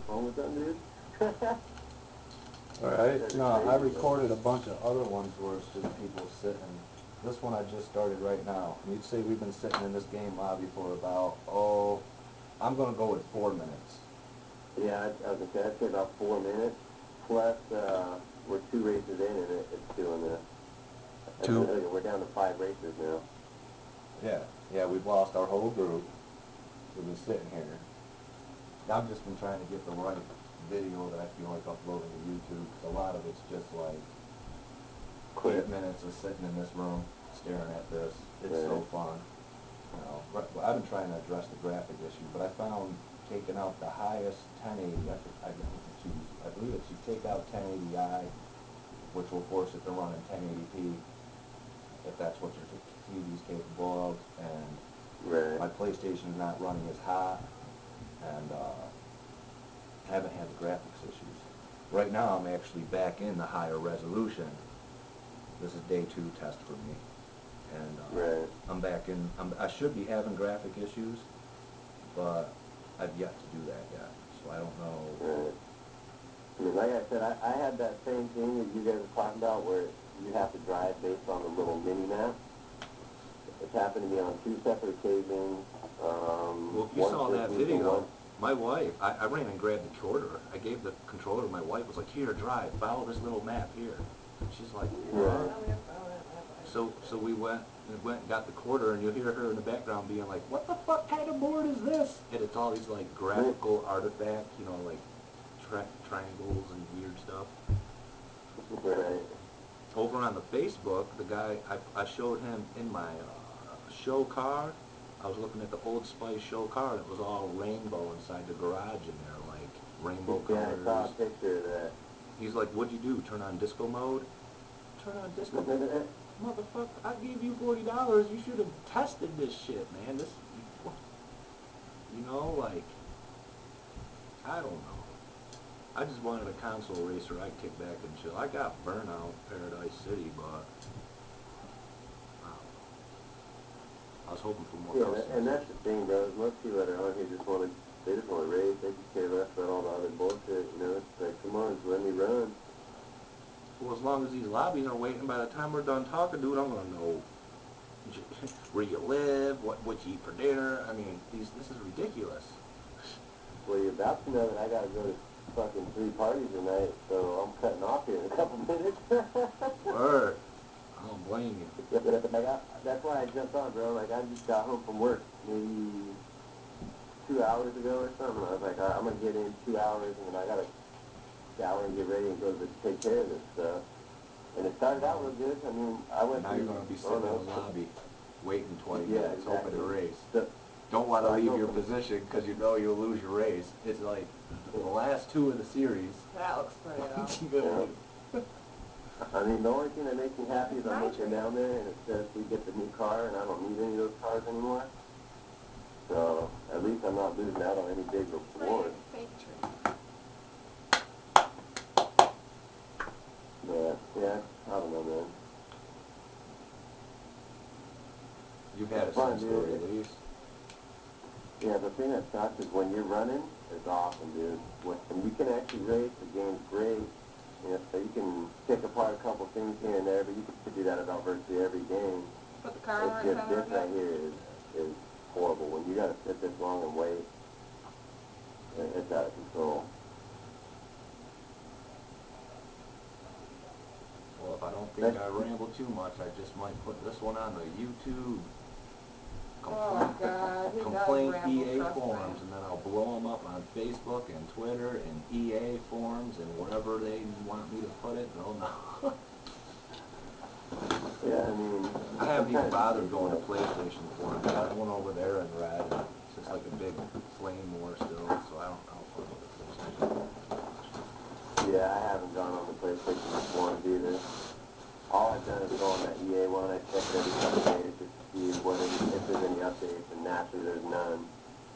phone with them, dude. Alright, no, I recorded a bunch of other ones where it's just people sitting. This one I just started right now. You'd say we've been sitting in this game lobby for about, oh, I'm gonna go with 4 minutes. Yeah, I was gonna say, I'd say about 4 minutes. Plus, we're 2 races in and it's doing this. Two? We're down to 5 races now. Yeah, we've lost our whole group. We've been sitting here. I've just been trying to get the right video that I feel like uploading to YouTube, because a lot of it's just like 8 minutes of sitting in this room staring at this. It's so fun. You know, I've been trying to address the graphic issue, but I found taking out the highest 1080, I believe it's you take out 1080i, which will force it to run in 1080p, if that's what your TV's capable of, and my PlayStation's not running as hot, and I haven't had the graphics issues. Right now I'm actually back in the higher resolution. This is day 2 test for me, and I'm back in. I should be having graphic issues, but I've yet to do that yet, so I don't know. I mean, like I said, I had that same thing that you guys were talking about, where you have to drive based on the little mini map. It's happened to me on 2 separate occasions. Well, you saw that video. My wife, I ran and grabbed the controller. I gave the controller to my wife. Was like, here, drive, follow this little map here. And she's like, what? So we went and got the quarter, and you'll hear her in the background being like, what the fuck kind of board is this? And it's all these like graphical artifacts, you know, like triangles and weird stuff. Over on the Facebook, the guy, I showed him in my show car. I was looking at the Old Spice show car, and it was all rainbow inside the garage in there, like rainbow colors. Yeah, I saw a picture of that. He's like, what'd you do, turn on disco mode? Turn on disco mode? Motherfucker, I gave you $40, you should have tested this shit, man. This, you know, like, I don't know. I just wanted a console racer I'd kick back and chill. I got Burnout Paradise City, but I was hoping for more customers. And that's the thing, bro. Most people that are on here just want to race. They just care less about all the other bullshit, you know? It's like, come on, just let me run. Well, as long as these lobbies are waiting, by the time we're done talking, dude, I'm gonna know where you live, what you eat for dinner. I mean, this is ridiculous. Well, you're about to know that I gotta go to fucking 3 parties tonight, so I'm cutting off here in a couple minutes. Word. I don't blame you. That's why I jumped on, bro. Like, I just got home from work maybe 2 hours ago or something. I was like, all right, I'm gonna get in 2 hours, and then I gotta shower and get ready and go to take care of this stuff. And it started out real good. I mean, I went now to... you're going to be sitting in the lobby waiting 20 minutes, exactly. hoping to race. Don't want to leave your position because you know you'll lose your race. It's like the last 2 of the series. That looks pretty awesome. I mean, the only thing that makes me happy is I'm looking down there and it says we get the new car, and I don't need any of those cars anymore. So at least I'm not losing out on any big rewards. But yeah, I don't know, man. You've had it since the release. Yeah, the thing that sucks is when you're running, it's awesome, dude. When you can actually race, the game's great. You know, you can pick apart a couple things here and there, but you can do that about virtually every game. Put the car It's just this right here is horrible. When you gotta sit this long and wait, it's out of control. Well, if I don't think I ramble too much, I just might put this one on the YouTube complaint EA forums, and then I'll blow them up on Facebook and Twitter and EA forums and wherever they want me to put it, they'll know. Yeah, I mean... I haven't even bothered going to PlayStation forums. I got one over there in red, and it's just like a big flame war still, so I don't fuck with the PlayStation. Yeah, I haven't gone on the PlayStation forums either. All I've done is go on that EA one. I check it every couple days just to see if there's any updates, and naturally there's none.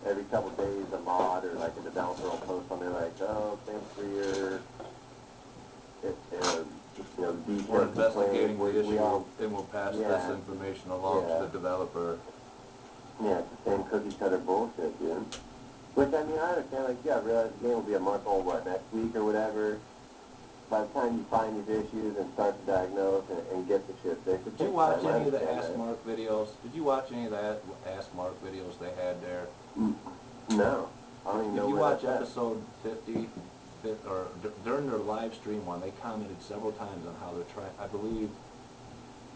Every couple days a mod or like a developer will post on there like, oh, thanks for your, detailed we're investigating the issue, all, and we'll pass this information along to the developer. Yeah, it's the same cookie cutter bullshit, dude. Which, I mean, I understand, like, you gotta realize the game will be a month old, what, next week or whatever. By the time you find these issues and start to diagnose and get the shit fixed, it Did you takes watch time. I any of the understand Ask that. Mark videos? Did you watch any of the Ask Mark videos they had there? No. I don't even know If you where watch that's at. episode 50, or during their live stream one, they commented several times on how they're trying. I believe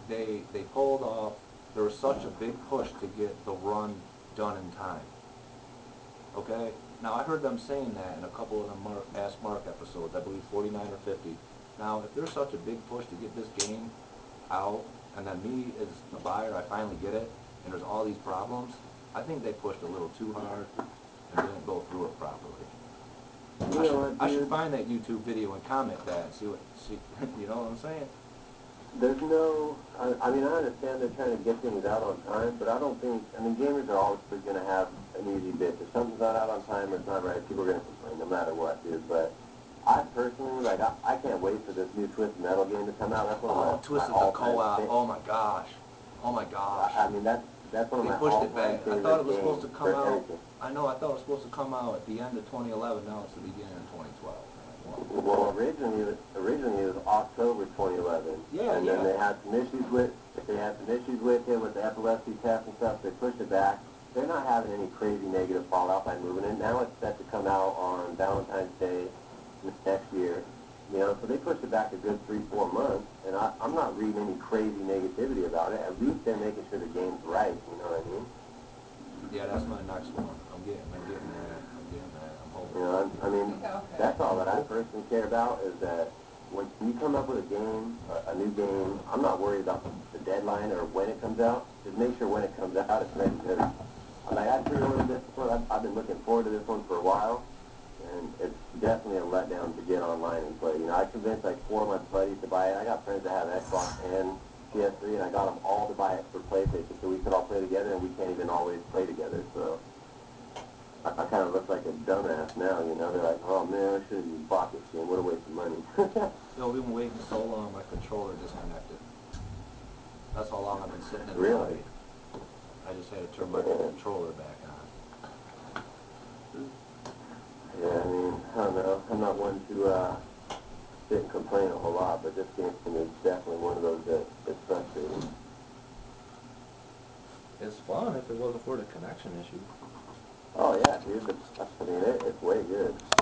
they pulled off. There was such a big push to get the run done in time. Okay. Now I heard them saying that in a couple of the Ask Mark episodes. I believe 49 or 50. Now, if there's such a big push to get this game out, and then me as the buyer, I finally get it, and there's all these problems, I think they pushed a little too hard and didn't go through it properly. You know what, I should dude? find that YouTube video and comment that and see, you know what I'm saying? There's no, I mean, I understand they're trying to get things out on time, but I don't think, I mean, gamers are always going to have an easy bitch. If something's not out on time or it's not right, people are going to complain no matter what, dude. But I personally, like, I can't wait for this new Twisted Metal game to come out. That's one of my Twisted the all-time co-op. Oh my gosh. Oh my gosh. I mean, that's one of They my pushed it all-time back. I favorite thought it was games supposed to for come out. everything. I know. I thought it was supposed to come out at the end of 2011. Now it's the beginning of 2012. Well, originally it was October 2011, Yeah, and yeah. then they had some issues with it with the epilepsy test and stuff. They pushed it back. They're not having any crazy negative fallout by moving it. Now it's set to come out on Valentine's Day next year. You know, so they pushed it back a good 3-4 months, and I'm not reading any crazy negativity about it. At least they're making sure the game's right. You know what I mean? Yeah, that's my next one. I'm getting that. I'm hoping. You know, I mean, that's all that I personally care about is that when you come up with a game, a new game, I'm not worried about the deadline or when it comes out. Just make sure when it comes out, it's ready to go. Like, I pre-ordered this one. I've been looking forward to this one for a while, and it's definitely a letdown to get online and play. You know, I convinced like 4 of my buddies to buy it. I got friends that have Xbox and PS3, and I got them all to buy it for PlayStation so we could all play together, and we can't even always play together, so I kind of look like a dumbass now, you know. They're like, oh man, I should have used bought this game. What a waste of money. Yo, we've been waiting so long. My controller disconnected. That's how long I've been sitting in the Really? lobby. I just had to turn my controller back on. Yeah, I mean, I don't know. I'm not one to sit and complain a whole lot, but this game is definitely one of those that is frustrating. It's fun if it wasn't for the connection issue. Oh yeah, dude. I mean, it's way good.